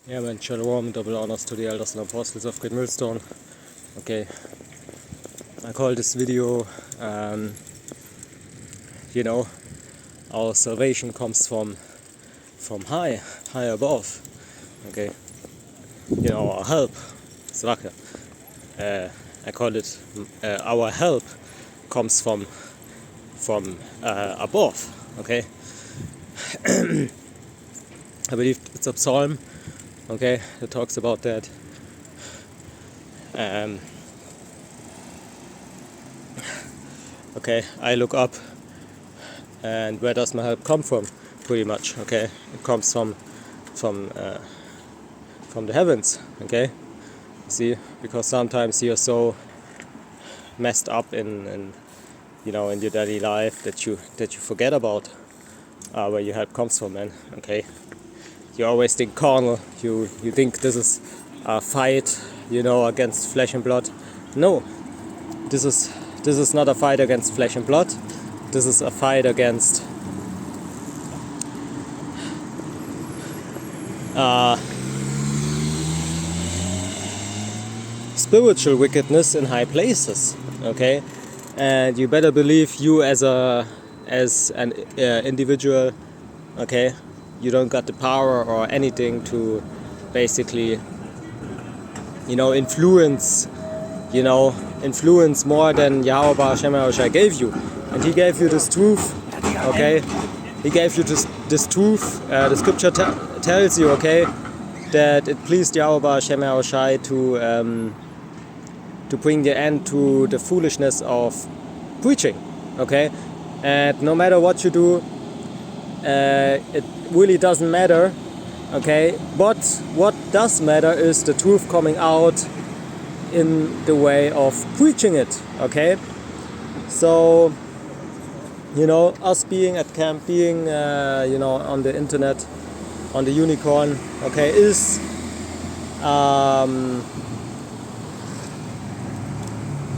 Yeah, man, Shalom, double honors to the elders and apostles of Great Millstone. Okay, I call this video, our salvation comes from high above. Okay, our help, Zwache. I call it our help comes from above. Okay, I believe it's a psalm. Okay, that talks about that. Okay, I look up, and where does my help come from? Pretty much. Okay, it comes from the heavens. Okay, see, because sometimes you're so messed up in your daily life that you forget about where your help comes from, man. Okay, you always think carnal. You think this is a fight, against flesh and blood. No, this is not a fight against flesh and blood. This is a fight against spiritual wickedness in high places. Okay, and you better believe you as an individual. Okay, you don't got the power or anything to basically influence more than Yahweh Hashem Yahushai gave you. And he gave you this truth. Okay, he gave you this truth. The scripture tells you, okay, that it pleased Yahweh Hashem Yahushai to bring the end to the foolishness of preaching. Okay, and no matter what you do, it really doesn't matter. Okay, but what does matter is the truth coming out in the way of preaching it. Okay, so us being at camp, being on the internet, on the unicorn, okay, is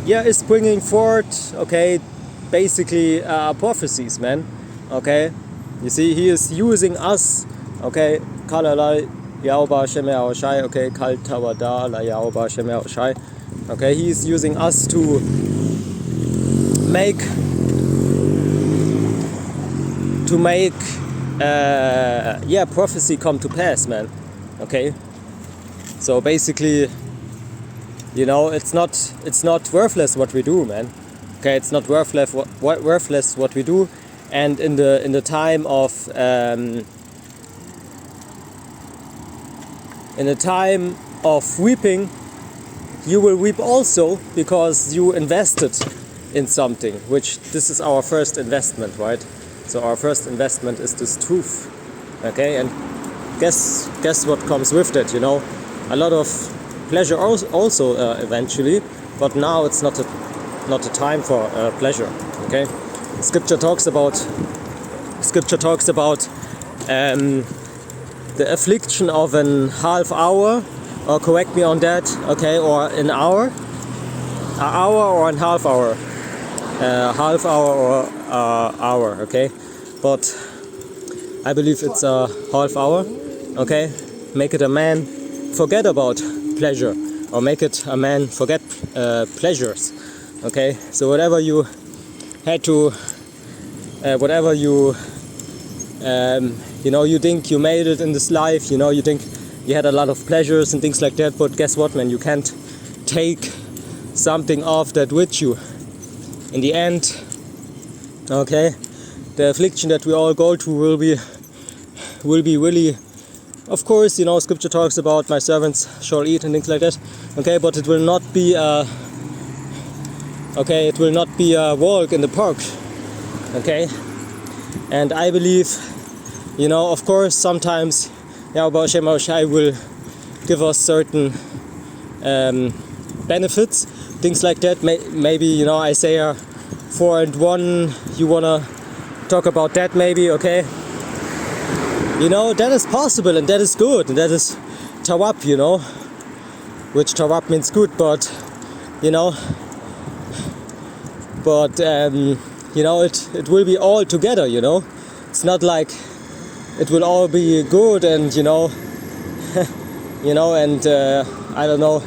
is bringing forth, okay, basically prophecies, man. Okay, you see, he is using us. Okay, Kalalai Yahweh Hashem Yahushai. Okay, Kal Tawada La Yahweh Hashem Yahushai. Okay, he is using us to make prophecy come to pass, man. Okay, so basically, it's not worthless what we do, man. Okay, it's not worthless what we do, and in the time of weeping, you will weep also, because you invested in something, which this is our first investment, right? So our first investment is this truth. Okay, and guess what comes with that? A lot of pleasure also eventually, but now it's not a time for pleasure. Okay, Scripture talks about the affliction of an half hour, or correct me on that, okay, or an hour or an half hour, or hour, okay, but I believe it's a half hour. Okay, make it a man forget about pleasure, or make it a man forget pleasures. Okay, so whatever you had to, you think you made it in this life, you think you had a lot of pleasures and things like that, but guess what, man, you can't take something of that with you. In the end, okay, the affliction that we all go through will be really, of course, Scripture talks about my servants shall eat and things like that, okay, but it will not be a walk in the park, okay, and I believe, of course, sometimes Yahweh Hashem Yahushai will give us certain benefits, things like that. Maybe, Isaiah 4:1, you want to talk about that maybe, okay? That is possible, and that is good, and that is tawab, which tawab means good, but, it will be all together, It's not like it will all be good and, you know, and I don't know,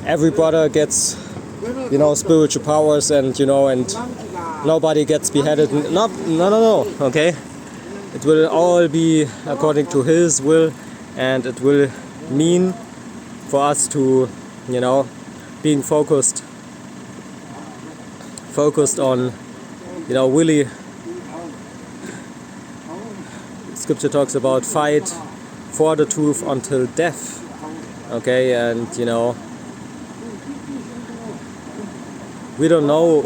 every brother gets, you know, spiritual powers, and you know, and nobody gets beheaded. No, okay? It will all be according to His will, and it will mean for us to, you know, being focused on, you know, really. Scripture talks about fight for the truth until death, okay? And you know, we don't know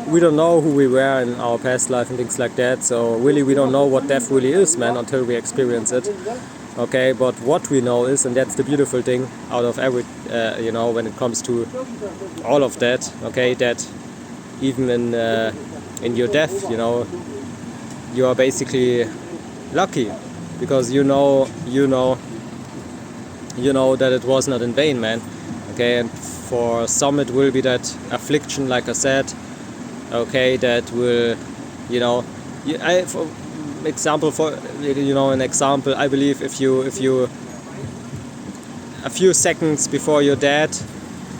who we were in our past life and things like that. So really, we don't know what death really is, man, until we experience it, okay? But what we know is, and that's the beautiful thing out of every, you know, when it comes to all of that, okay, that even in your death, you know, you are basically lucky, because you know that it was not in vain, man, okay? And for some it will be that affliction, like I said, okay, that will, you know, for example, I believe if you a few seconds before you're dead,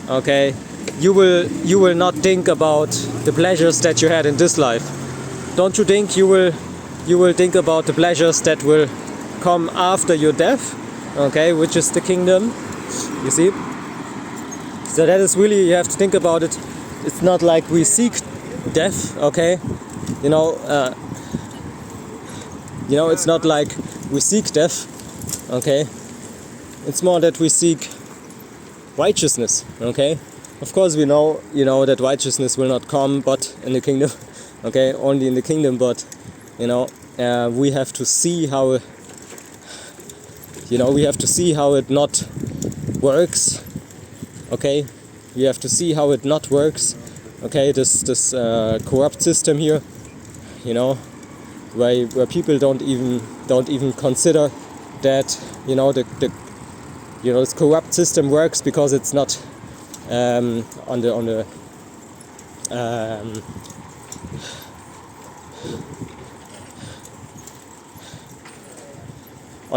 okay, you will not think about the pleasures that you had in this life. Don't you think you will think about the pleasures that will come after your death, okay, which is the kingdom, you see? So that is really, you have to think about it. It's not like we seek death, okay? You know, it's not like we seek death, okay? It's more that we seek righteousness, okay? Of course we know, you know, that righteousness will not come but in the kingdom, okay? Only in the kingdom, but, you know, we have to see how, it not works, okay? We have to see how it not works, okay? This corrupt system here, you know, where people don't even consider that, you know, this corrupt system works because it's not on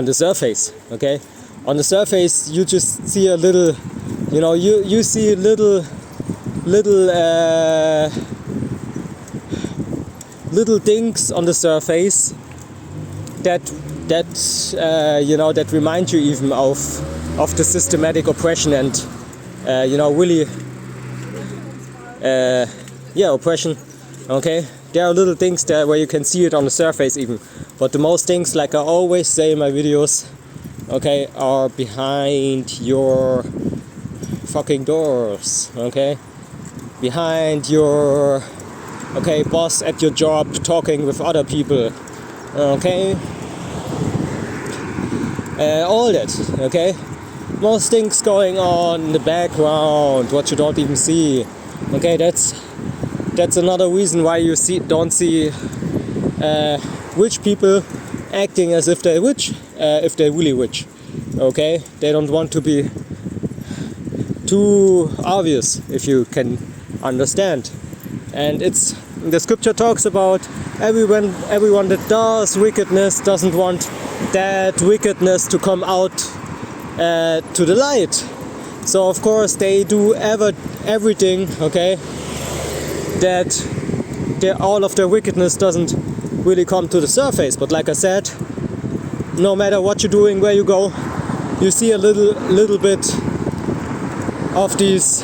the surface, okay? On the surface, you just see a little, you know, you see little things on the surface that you know, that remind you even of the systematic oppression and you know, really oppression, okay? There are little things there where you can see it on the surface even, but the most things, like I always say in my videos, okay, are behind your fucking doors, okay? Behind your, okay, boss at your job talking with other people, okay? All that, okay? Most things going on in the background, what you don't even see, okay? That's another reason why you don't see rich people acting as if they're rich, if they're really rich, okay? They don't want to be too obvious, if you can understand. And it's, the scripture talks about everyone that does wickedness doesn't want that wickedness to come out to the light. So of course they do everything, okay, that all of their wickedness doesn't really come to the surface. But like I said, no matter what you're doing, where you go, you see a little bit of these,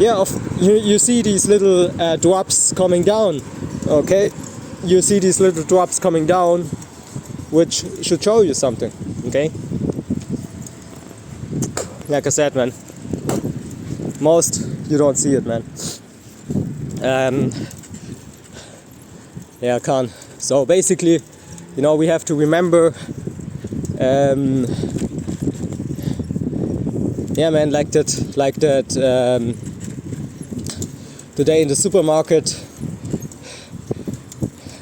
you see these little drops coming down, okay? You see these little drops coming down, which should show you something, okay? Like I said, man, most you don't see it, man. I can't. So basically, you know, we have to remember, man, like that. Today in the supermarket,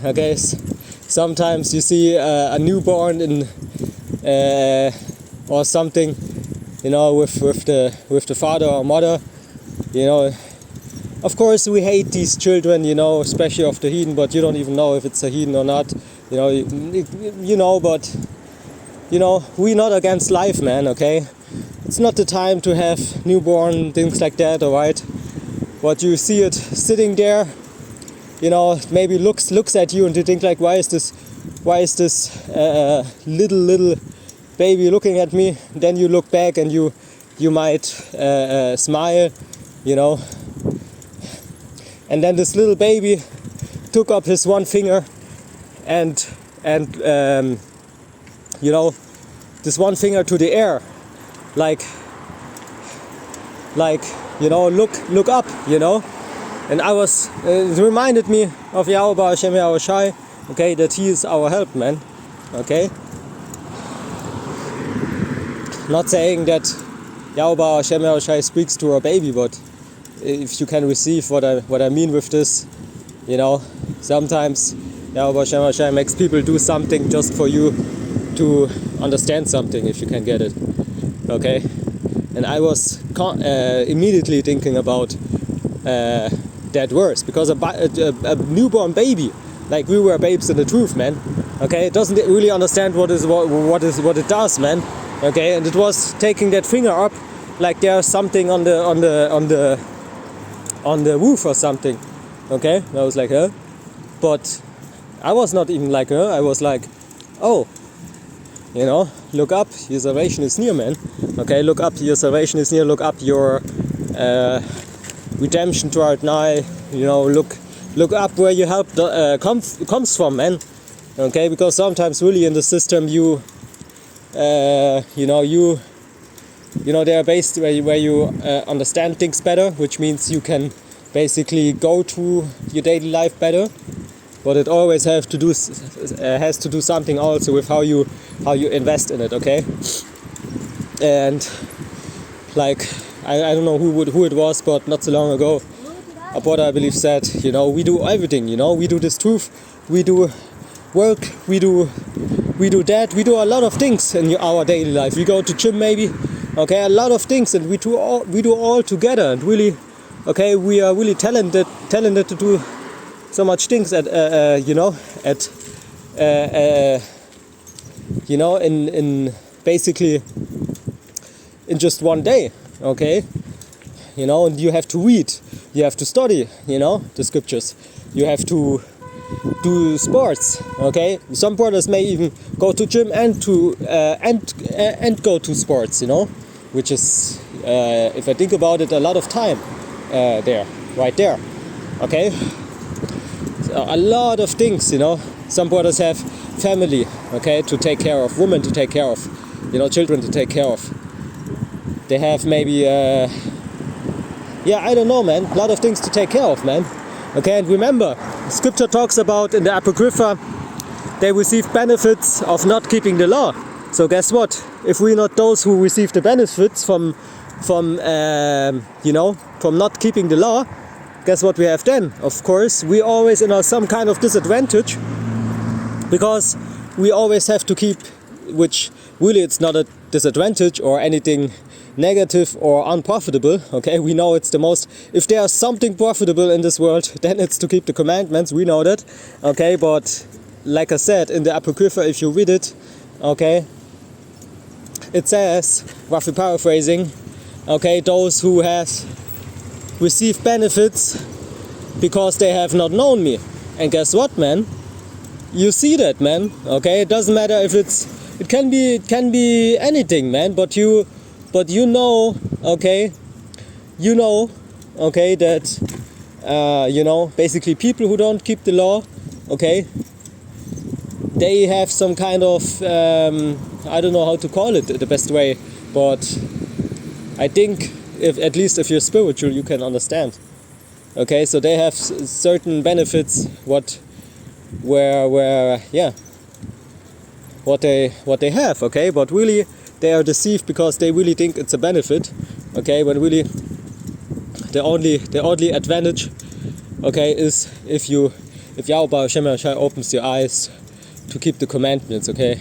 okay, sometimes you see a newborn in or something, you know, with the father or mother, you know. Of course we hate these children, you know, especially of the heathen, but you don't even know if it's a heathen or not, you know, but you know, we're not against life, man, okay? it's not the time to have newborn, things like that, alright? But you see it sitting there, you know, maybe looks at you and you think like, why is this little baby looking at me? Then you look back and you might smile, you know. And then this little baby took up his one finger and you know, this one finger to the air, like you know, look up, you know. And I was it reminded me of Yahweh Hashem Yahweh Shai, okay, that he is our help, man, okay. Not saying that Yahweh Hashem Yahweh Shai speaks to a baby, but if you can receive what I mean with this, you know, sometimes Yahweh Hashem Yahweh Shai makes people do something just for you to understand something, if you can get it, okay. And I was immediately thinking about that verse, because a newborn baby, like we were babes in the truth, man, okay, it doesn't really understand what it does, man, okay. And it was taking that finger up like there's something on the roof or something, okay. And I was like, huh? But I was not even like her. I was like, oh, you know, look up, your salvation is near, man. Okay, look up, your salvation is near. Look up, your redemption toward nigh. You know, look up where your help comes from, man. Okay, because sometimes really in the system you know, they are based where you understand things better, which means you can basically go through your daily life better. But it always has to do something also with how you invest in it, okay? And like I don't know who it was, but not so long ago, a brother I believe said, you know, we do everything, you know, we do this truth, we do work, we do that, we do a lot of things in our daily life. We go to gym maybe, okay, a lot of things, and we do all together, and really, okay, we are really talented to do so much things in basically in just one day, okay, you know. And you have to read, you have to study, you know, the scriptures, you have to do sports, okay. Some brothers may even go to gym and go to sports, you know, which is if I think about it, a lot of time right there, okay. A lot of things, you know. Some brothers have family, okay, to take care of, women to take care of, you know, children to take care of. They have maybe, I don't know, man, a lot of things to take care of, man. Okay, and remember, scripture talks about in the Apocrypha, they receive benefits of not keeping the law. So guess what? If we're not those who receive the benefits from not keeping the law, guess what we have then? Of course, we always in some kind of disadvantage, because we always have to keep, which really it's not a disadvantage or anything negative or unprofitable, okay. We know it's the most, if there's something profitable in this world, then it's to keep the commandments, we know that, okay. But like I said, in the Apocrypha, if you read it, okay, it says, roughly paraphrasing, okay, those who have receive benefits because they have not known me. And guess what, man? You see that, man. Okay, it doesn't matter if it can be anything, man. But you know, okay, that basically people who don't keep the law, okay, they have some kind of I don't know how to call it the best way, but I think at least if you're spiritual, you can understand. Okay, so they have certain benefits what they have, okay, but really they are deceived because they really think it's a benefit, okay, when really the only advantage, okay, is if Yahweh Hashem Shai opens your eyes to keep the commandments, okay,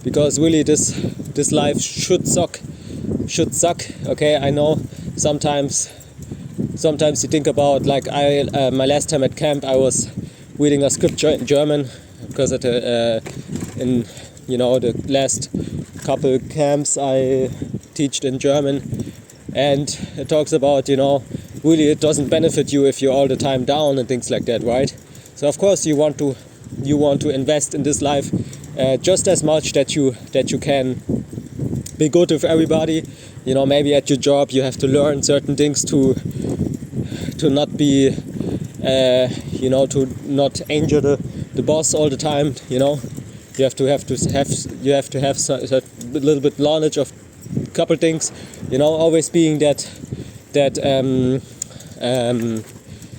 because really this life should suck, okay. I know sometimes you think about, like my last time at camp, I was reading a scripture in German, because in the last couple camps I taught in German, and it talks about, really it doesn't benefit you if you're all the time down and things like that, right? So of course you want to invest in this life just as much that you can be good with everybody. Maybe at your job you have to learn certain things to not be to not injure the boss all the time. You have to have a little bit knowledge of a couple things. Always being that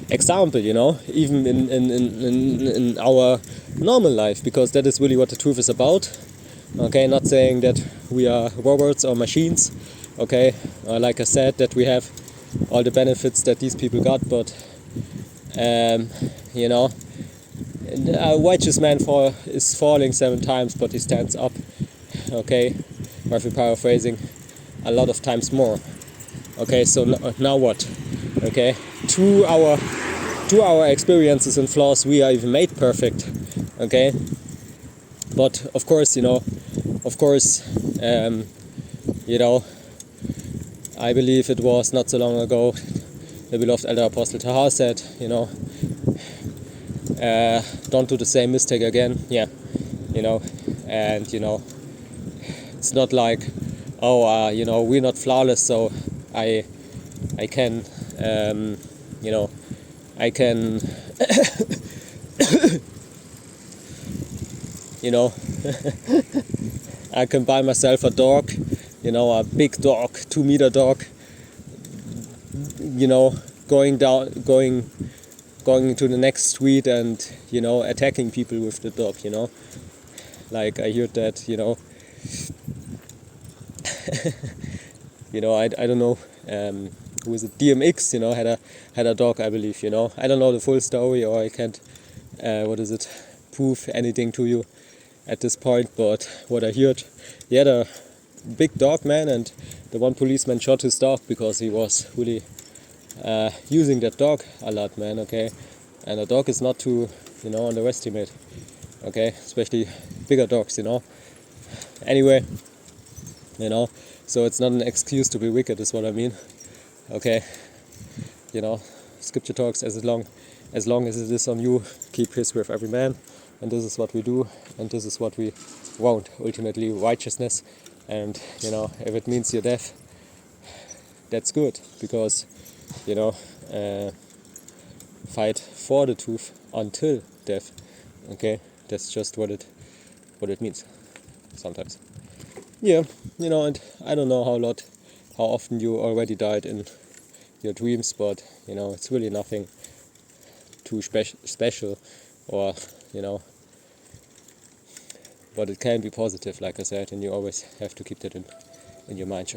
example. Even in our normal life, because that is really what the truth is about. Okay, not saying that we are robots or machines. Okay, like I said, that we have all the benefits that these people got, but a righteous man is falling 7 times, but he stands up. Okay, roughly paraphrasing, a lot of times more. Okay, so now what? Okay, through our experiences and flaws, we are even made perfect. Okay, but of course, I believe it was not so long ago the beloved elder apostle Tahar said, don't do the same mistake again. Yeah, and it's not like, we're not flawless, so I can I can I can buy myself a dog, a big dog, 2-meter dog, going to the next street and attacking people with the dog. Like I heard that. I don't know who is it, DMX, had a dog, I believe. I don't know the full story, or I can't prove anything to you at this point, but what I heard, he had a big dog, man, and the one policeman shot his dog because he was really using that dog a lot, man. Okay, and a dog is not to underestimate. Okay, especially bigger dogs. Anyway, so it's not an excuse to be wicked, is what I mean. Okay, scripture talks, as long as it is on you, keep peace with every man, and this is what we do, and this is what we want, ultimately righteousness. And if it means your death, that's good, because fight for the truth until death. Okay, that's just what it means sometimes. Yeah, and I don't know how often you already died in your dreams, but it's really nothing too special, or but it can be positive, like I said, and you always have to keep that in your mind.